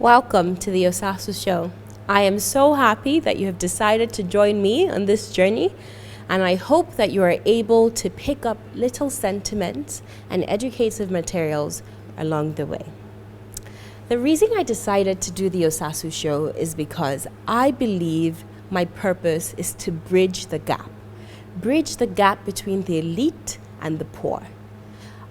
Welcome to the Osasu show. I am so happy that you have decided to join me on this journey, and I hope that you are able to pick up little sentiments and educative materials along the way. The reason I decided to do the Osasu show is because I believe my purpose is to bridge the gap between the elite and the poor.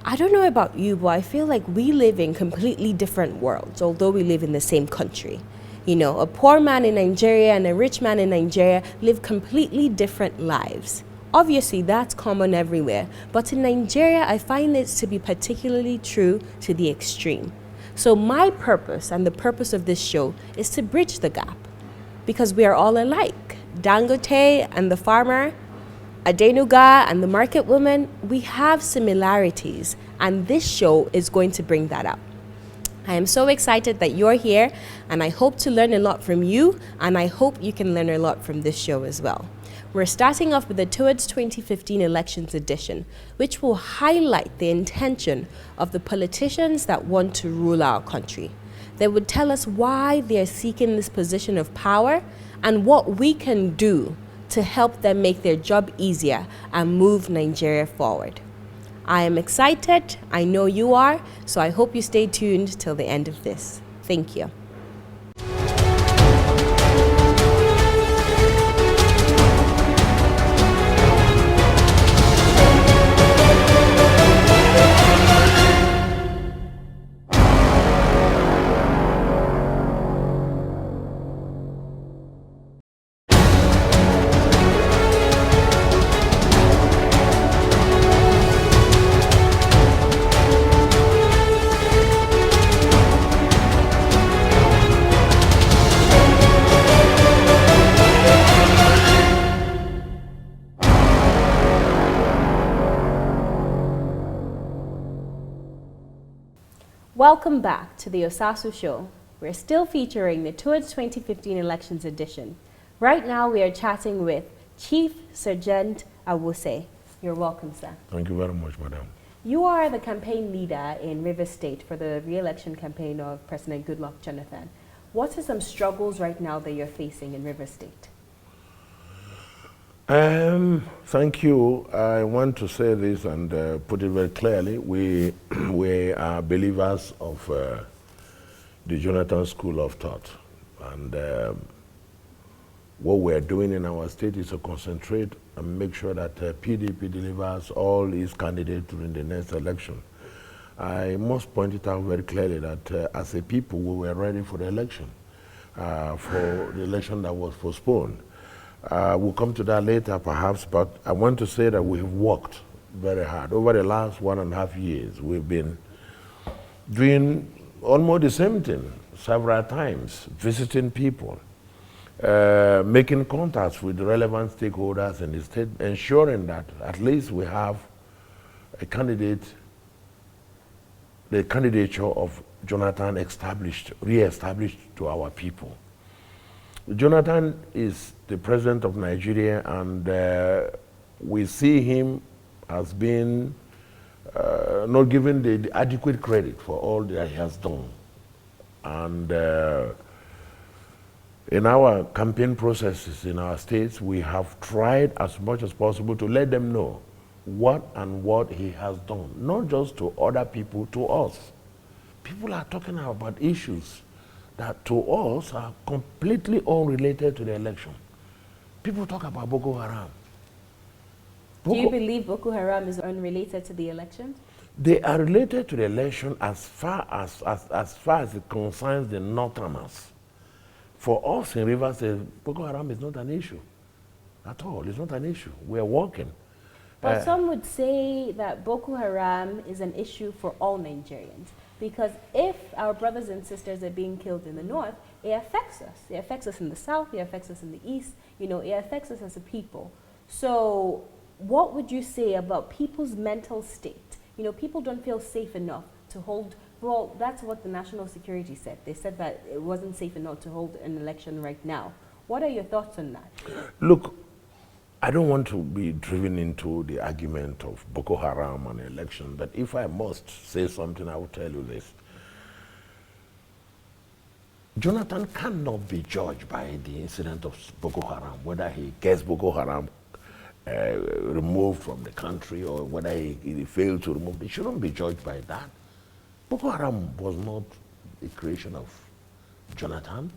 I don't know about you, but I feel like we live in completely different worlds, although we live in the same country. You know, a poor man in Nigeria and a rich man in Nigeria live completely different lives. Obviously, that's common everywhere, but in Nigeria, I find it to be particularly true to the extreme. So my purpose and the purpose of this show is to bridge the gap, because we are all alike. Dangote and the farmer, Adenuga and the market woman, we have similarities, and this show is going to bring that up. I am so excited that you're here, and I hope to learn a lot from you, and I hope you can learn a lot from this show as well. We're starting off with the Towards 2015 Elections edition, which will highlight the intention of the politicians that want to rule our country. They would tell us why they're seeking this position of power and what we can do to help them make their job easier and move Nigeria forward. I am excited, I know you are, so I hope you stay tuned till the end of this. Thank you. Welcome back to the Osasu show. We're still featuring the Towards 2015 Elections edition. Right now we are chatting with Chief Sergent Awuse. You're welcome, sir. Thank you very much, madam. You are the campaign leader in Rivers State for the re-election campaign of President Goodluck Jonathan. What are some struggles right now that you're facing in Rivers State? Thank you. I want to say this and put it very clearly. We are believers of the Jonathan School of Thought. And what we're doing in our state is to concentrate and make sure that PDP delivers all its candidates during the next election. I must point it out very clearly that as a people, we were ready for the election, for the election that was postponed. We'll come to that later perhaps, but I want to say that we have worked very hard. Over the last 1.5 years, we've been doing almost the same thing several times, visiting people, making contacts with relevant stakeholders in the state, ensuring that at least we have a candidate, the candidature of Jonathan re-established to our people. Jonathan is the president of Nigeria, and we see him as being not given the adequate credit for all that he has done. And in our campaign processes in our states, we have tried as much as possible to let them know what he has done, not just to other people, to us. People are talking about issues that to us are completely unrelated to the election. People talk about Boko Haram. Do you believe Boko Haram is unrelated to the election? They are related to the election as far as it concerns the Northerners. For us in Rivers State, Boko Haram is not an issue at all. It's not an issue. We're working. But some would say that Boko Haram is an issue for all Nigerians. Because if our brothers and sisters are being killed in the north, it affects us. It affects us in the south, it affects us in the east, you know, it affects us as a people. So what would you say about people's mental state? You know, people don't feel safe enough to hold, well, that's what the national security said. They said that it wasn't safe enough to hold an election right now. What are your thoughts on that? Look, I don't want to be driven into the argument of Boko Haram and election, but if I must say something, I will tell you this. Jonathan cannot be judged by the incident of Boko Haram, whether he gets Boko Haram removed from the country or whether he failed to remove it. He shouldn't be judged by that. Boko Haram was not a creation of Jonathan.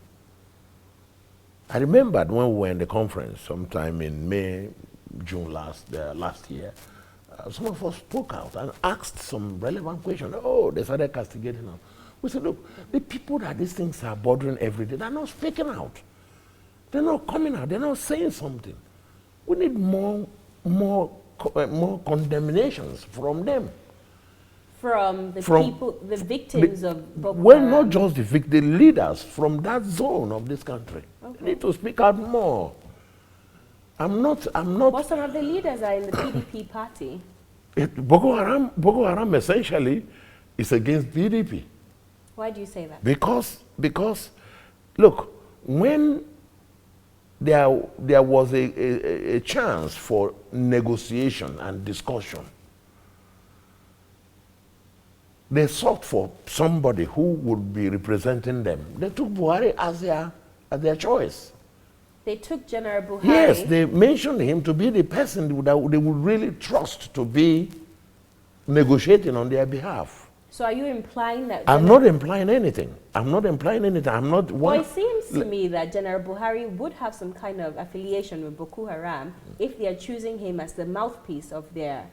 I remembered when we were in the conference sometime in May, June last year, some of us spoke out and asked some relevant questions. Oh, they started castigating us. We said, look, the people that these things are bothering every day, they're not speaking out. They're not coming out. They're not saying something. We need more condemnations from them. From the people, the victims of Boko Well, Haram. not just the leaders from that zone of this country. Okay. They need to speak out more. I'm not. Well, some of the leaders are in the PDP party. Boko Haram essentially is against PDP. Why do you say that? Because look, when there was a chance for negotiation and discussion, they sought for somebody who would be representing them. They took Buhari as their choice. They took General Buhari. Yes, they mentioned him to be the person that they would really trust to be negotiating on their behalf. So are you implying that... I'm not implying anything. I'm not implying anything. I'm not... Well, it seems to me that General Buhari would have some kind of affiliation with Boko Haram if they are choosing him as the mouthpiece of their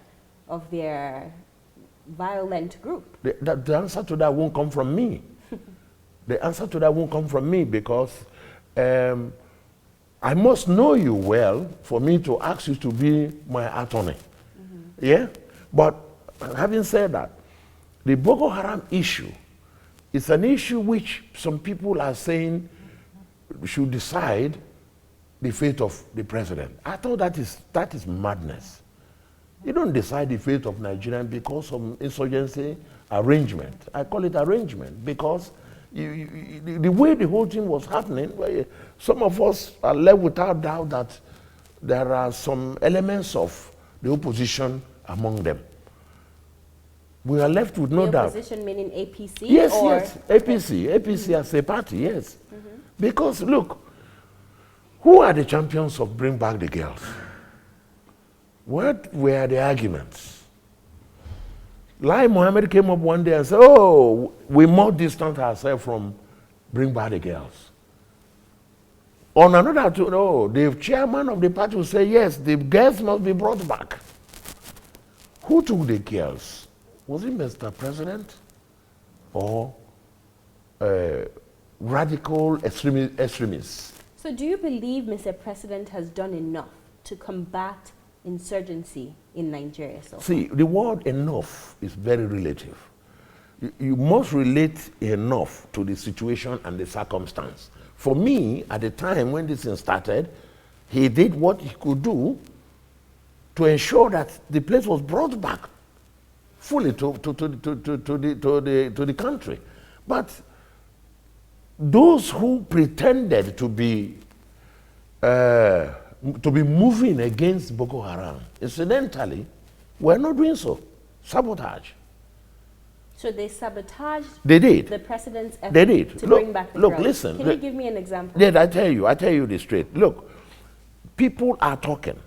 violent group. The answer to that won't come from me. The answer to that won't come from me because I must know you well for me to ask you to be my attorney. Yeah? But having said that, the Boko Haram issue is an issue which some people are saying should decide the fate of the president. I thought that is madness. You don't decide the fate of Nigerians because of insurgency arrangement. I call it arrangement because the way the whole thing was happening, some of us are left without doubt that there are some elements of the opposition among them. We are left with no doubt. The opposition meaning APC? Yes, or yes, APC as a party, yes. Because look, who are the champions of Bring Back the Girls? What were the arguments? Lai Mohammed came up one day and said, oh, we must distance ourselves from Bring Back the Girls. On another, the chairman of the party will say, yes, the girls must be brought back. Who took the girls? Was it Mr. President or radical extremists? So do you believe Mr. President has done enough to combat insurgency in Nigeria? So see, the word enough is very relative. You must relate enough to the situation and the circumstance. For me, at the time when this thing started, he did what he could do to ensure that the place was brought back fully to the country. But those who pretended to be moving against Boko Haram, incidentally, were not doing so. Sabotage. So they sabotaged they did. The president's effort they did. to bring back the girls. Listen. Can you give me an example? Yeah, I tell you this straight. Look, people are talking.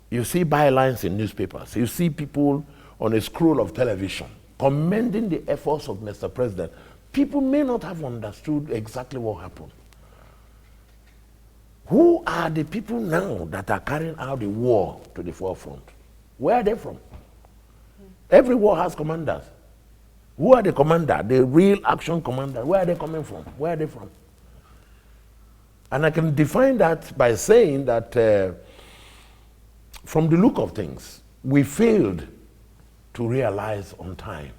You see bylines in newspapers. You see people on a scroll of television commending the efforts of Mr. President. People may not have understood exactly what happened. Who are the people now that are carrying out the war to the forefront? Where are they from? Every war has commanders. Who are the commanders? The real action commanders. Where are they coming from? Where are they from? And I can define that by saying that from the look of things, we failed to realize on time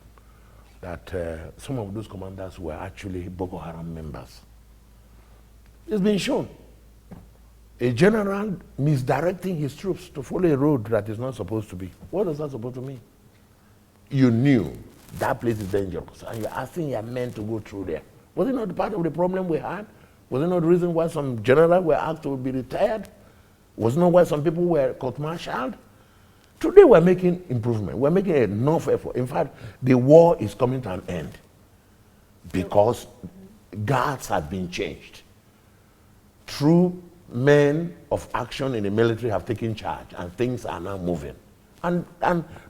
that some of those commanders were actually Boko Haram members. It's been shown. A general misdirecting his troops to follow a road that is not supposed to be. What is that supposed to mean? You knew that place is dangerous and you're asking your men to go through there. Was it not part of the problem we had? Was it not the reason why some generals were asked to be retired? Was it not why some people were court-martialed? Today we're making improvement. We're making enough effort. In fact, the war is coming to an end because guards had been changed. True men of action in the military have taken charge, and things are now moving. And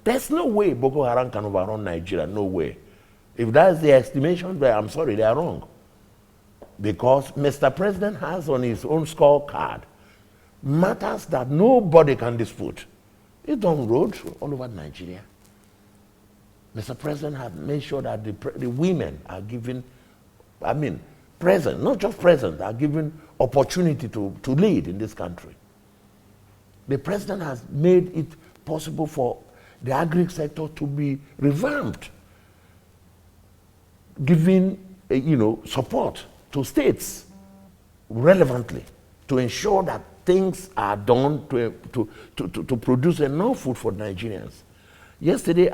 there's no way Boko Haram can overrun Nigeria, no way. If that's the estimation, I'm sorry, they are wrong. Because Mr. President has on his own scorecard matters that nobody can dispute. It's on roads all over Nigeria. Mr. President has made sure that the women are given, present, not just present, are given opportunity to lead in this country. The president has made it possible for the agri sector to be revamped, giving support to states relevantly to ensure that things are done to produce enough food for Nigerians. Yesterday,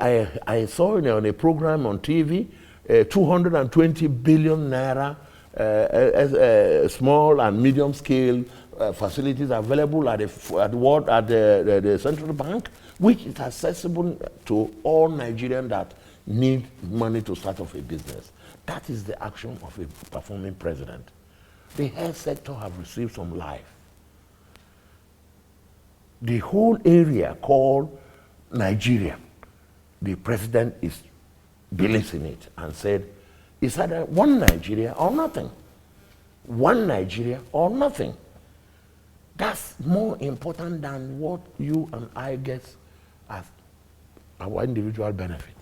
I saw on a program on TV, 220 billion naira small and medium scale facilities available at the central bank, which is accessible to all Nigerians that need money to start off a business. That is the action of a performing president. The health sector have received some life. The whole area called Nigeria, the president believes in it and said, it's either one Nigeria or nothing. One Nigeria or nothing. That's more important than what you and I get as our individual benefit.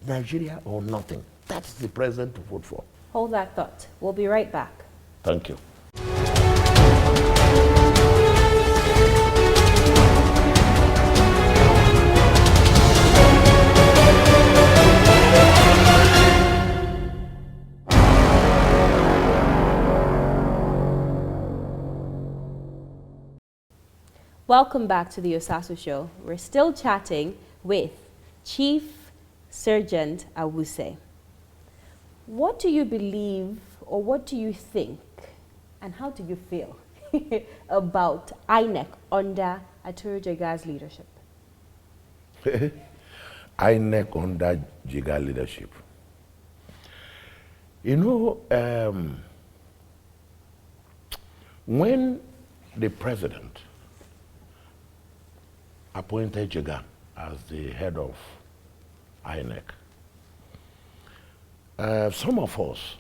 Nigeria or nothing. That's the president to vote for. Hold that thought. We'll be right back. Thank you. Welcome back to the Osasu Show. We're still chatting with Chief Sergent Awuse. What do you believe, or what do you think, and how do you feel about INEC under Aturu Jega's leadership? INEC under Jega leadership. When the president appointed Jega as the head of INEC, some of us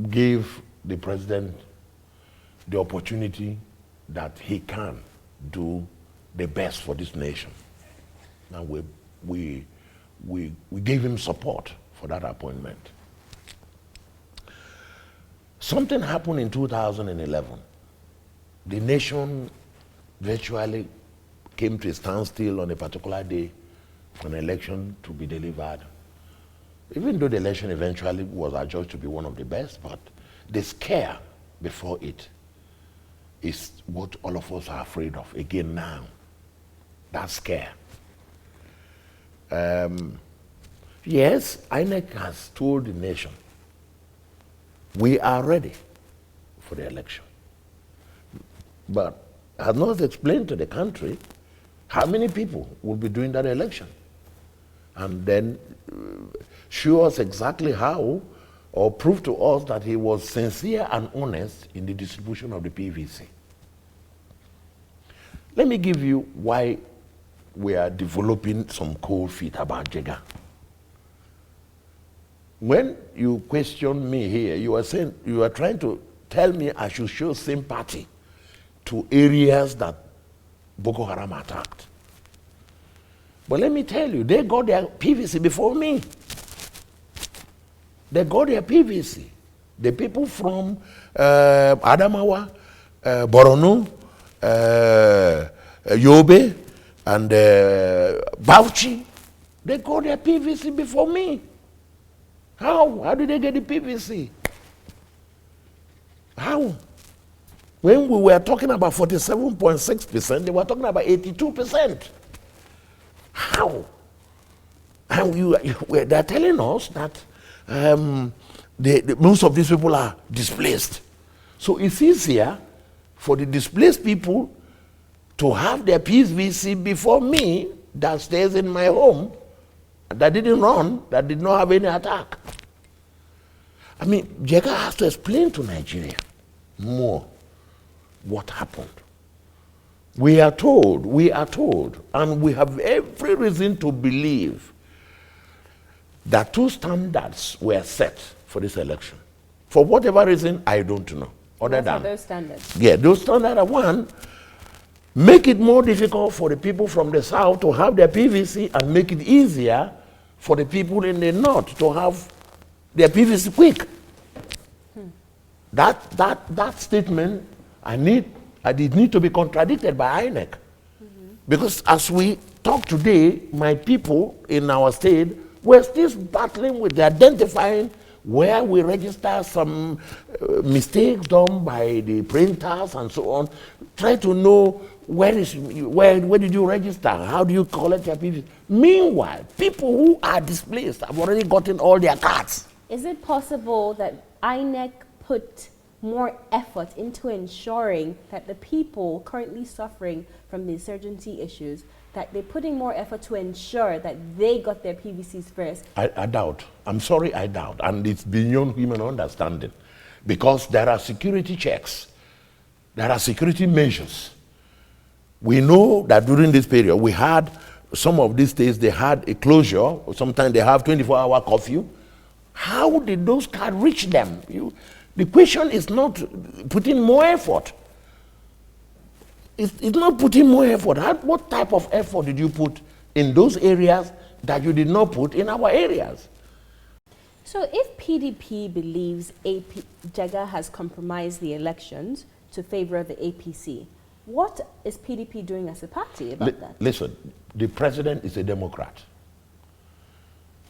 gave the president the opportunity that he can do the best for this nation. And we gave him support for that appointment. Something happened in 2011. The nation virtually came to a standstill on a particular day for an election to be delivered. Even though the election eventually was adjudged to be one of the best, but the scare before it is what all of us are afraid of again now. That scare. Yes, INEC has told the nation, we are ready for the election. But has not explained to the country how many people will be doing that election. And then show us exactly how, or prove to us that he was sincere and honest in the distribution of the PVC. Let me give you why we are developing some cold feet about Jega. When you question me here, you are trying to tell me I should show sympathy to areas that Boko Haram attacked. But let me tell you, they got their PVC before me. They got their PVC. The people from Adamawa, Borno, Yobe, and Bauchi, they got their PVC before me. How? How did they get the PVC? How? When we were talking about 47.6%, they were talking about 82%. How? And they're telling us that most of these people are displaced. So it's easier for the displaced people to have their PVC before me that stays in my home, that didn't run, that did not have any attack. I mean, Jega has to explain to Nigeria more what happened. We are told, and we have every reason to believe that two standards were set for this election. For whatever reason, I don't know. What are those standards? Yeah, those standards are one, make it more difficult for the people from the south to have their PVC and make it easier for the people in the north to have their PVC quick. That statement, I did need to be contradicted by INEC. Because as we talk today, my people in our state were still battling with identifying where we register some mistakes done by the printers and so on. Try to know where did you register? How do you collect your PVC? Meanwhile, people who are displaced have already gotten all their cards. Is it possible that INEC put more effort into ensuring that the people currently suffering from the insurgency issues, that they're putting more effort to ensure that they got their PVCs first? I doubt. I'm sorry, I doubt. And it's beyond human understanding. Because there are security checks. There are security measures. We know that during this period, we had some of these days, they had a closure, or sometimes they have 24-hour curfew. How did those cards reach them? The question is not putting more effort. It's not putting more effort. What type of effort did you put in those areas that you did not put in our areas? So if PDP believes Jega has compromised the elections to favor the APC, what is PDP doing as a party about that? Listen, the president is a Democrat.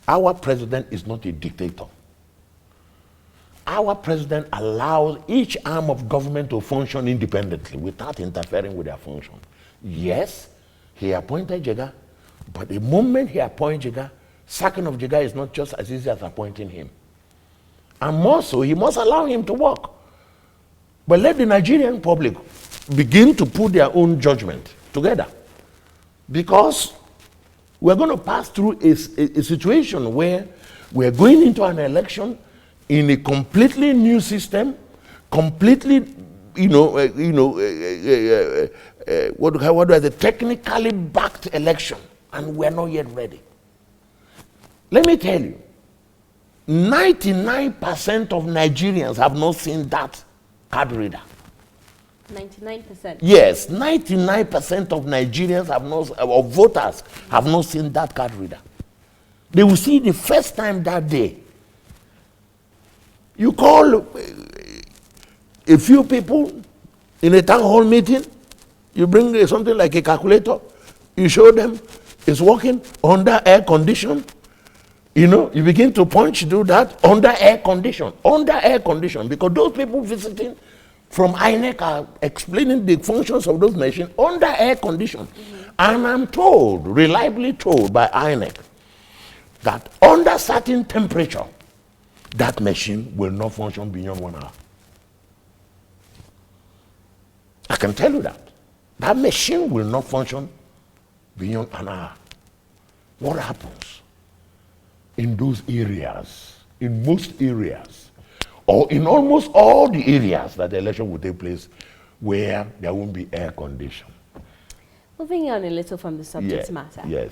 Our president is not a dictator. Our president allows each arm of government to function independently without interfering with their function. Yes, he appointed Jega, but the moment he appoints Jega, sacking of Jega is not just as easy as appointing him. And more so, he must allow him to work. But let the Nigerian public begin to put their own judgment together. Because we're going to pass through a situation where we're going into an election in a completely new system, completely, a technically backed election, and we're not yet ready. Let me tell you, 99% of Nigerians have not seen that card reader. 99%? Yes, 99% of Nigerians have not, or voters have not seen that card reader. They will see it the first time that day. You call a few people in a town hall meeting, you bring something like a calculator, you show them it's working under air condition. You begin to punch, do that under air condition, because those people visiting from INEC are explaining the functions of those machines under air condition. And I'm told, reliably told by INEC, that under certain temperature, that machine will not function beyond 1 hour. I can tell you that. That machine will not function beyond an hour. What happens in those areas, in most areas, or in almost all the areas that the election will take place where there won't be air condition? Moving on a little from the subject matter. Yes.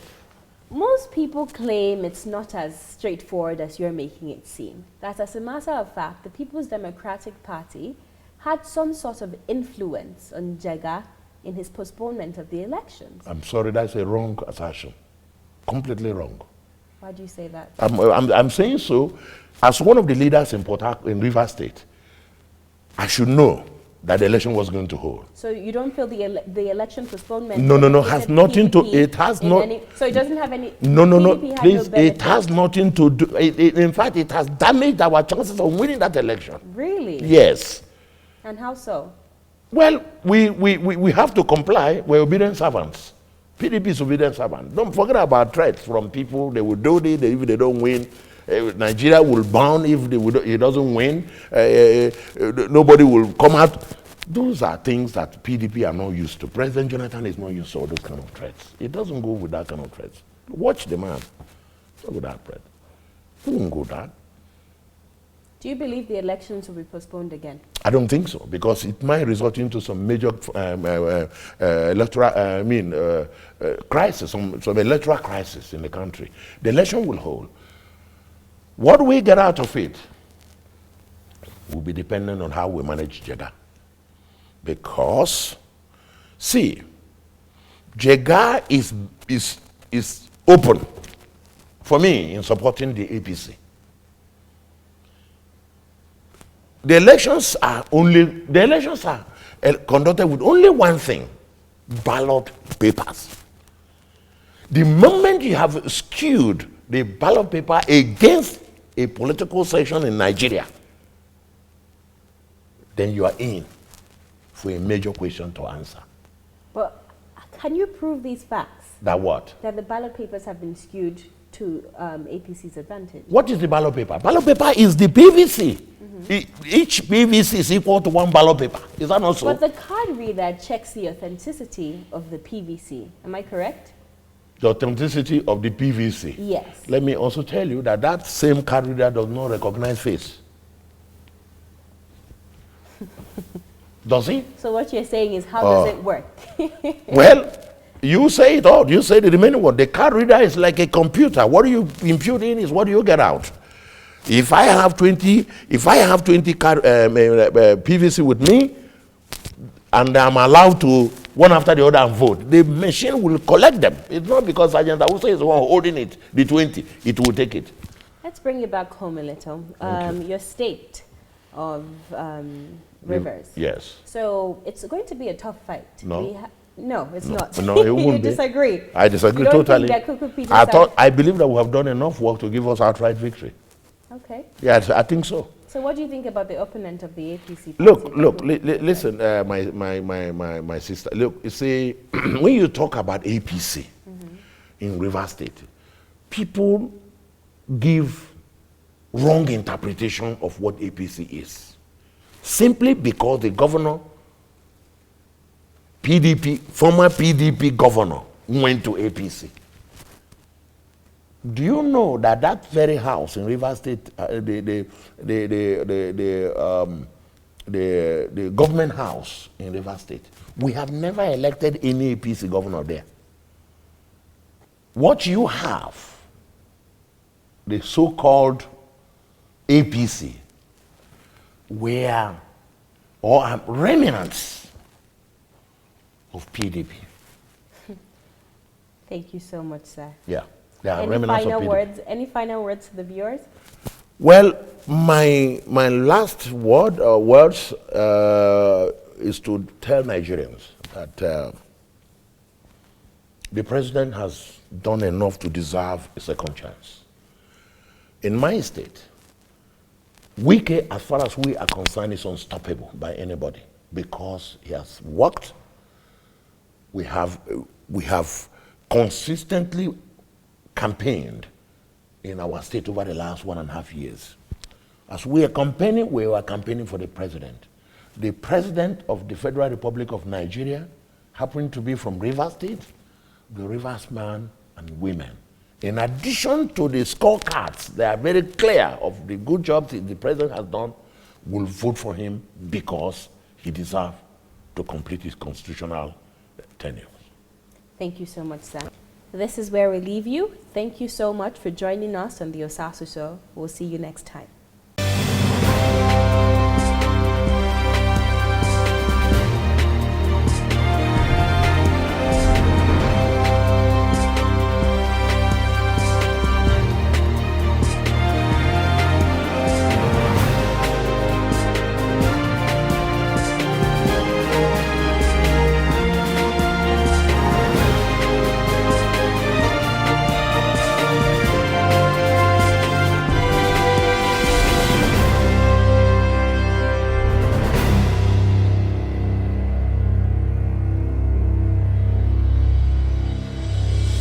Most people claim it's not as straightforward as you're making it seem. That as a matter of fact, the People's Democratic Party had some sort of influence on Jega in his postponement of the elections. I'm sorry, that's a wrong assertion. Completely wrong. Why do you say that? I'm saying so as one of the leaders in in Rivers State. I should know that the election was going to hold. So you don't feel the election postponement? No, has nothing to, it has not. So it doesn't have any? No, please, it has nothing to do, in fact, it has damaged our chances of winning that election. Really? Yes. And how so? Well, we have to comply. We're obedient servants. PDP is obedient servant. Don't forget about threats from people. They will do it if they don't win. Nigeria will burn if it doesn't win. Nobody will come out. Those are things that PDP are not used to. President Jonathan is not used to all those kind of threats. It doesn't go with that kind of threats. Watch the man. Not with that threat. He won't go that. Do you believe the elections will be postponed again? I don't think so, because it might result into some major electoral, crisis, some electoral crisis in the country. The election will hold. What we get out of it will be dependent on how we manage Jeddah. Because, see, Jeddah is open for me in supporting the APC. The elections are conducted with only one thing: ballot papers. The moment you have skewed the ballot paper against a political section in Nigeria, then you are in for a major question to answer. But can you prove these facts? That what? That the ballot papers have been skewed to APC's advantage. What is the ballot paper? Ballot paper is the PVC. Each PVC is equal to one ballot paper. Is that not so? But the card reader checks the authenticity of the PVC. Am I correct? The authenticity of the PVC. Yes. Let me also tell you that that same card reader does not recognize face. Does he? So what you're saying is, how does it work? Well, you say it all. You say the remaining word. The card reader is like a computer. What do you impute in is what do you get out. If I have 20 card, PVC with me, and I'm allowed to one after the other vote, the machine will collect them. It's not because Sergent Awuse is the one holding it, the 20, it will take it. Let's bring you back home a little. Your state of Rivers. Yes. So it's going to be a tough fight. No. No, it's not. No, it won't You disagree. I disagree You don't totally. think that Kuku Peter I believe that we have done enough work to give us outright victory. Okay. Yes, I think so. So what do you think about the opponent of the APC? Look, listen, my sister. Look, you see, when you talk about APC in Rivers State, people give wrong interpretation of what APC is. Simply because the governor, former PDP governor, went to APC. Do you know that that very house in Rivers State, the government house in Rivers State, we have never elected any APC governor there. What you have, the so-called APC, were or remnants of PDP. Thank you so much, sir. Yeah. Any final words to the viewers? Well, my last words is to tell Nigerians that the president has done enough to deserve a second chance. In my state, Wike, as far as we are concerned, is unstoppable by anybody because he has worked. We have consistently campaigned in our state over the last 1.5 years. As we were campaigning for the president. The president of the Federal Republic of Nigeria happened to be from Rivers State, the Rivers man and women. In addition to the scorecards, they are very clear of the good jobs the president has done, will vote for him because he deserves to complete his constitutional tenure. Thank you so much, sir. This is where we leave you. Thank you so much for joining us on the Osasu Show. We'll see you next time.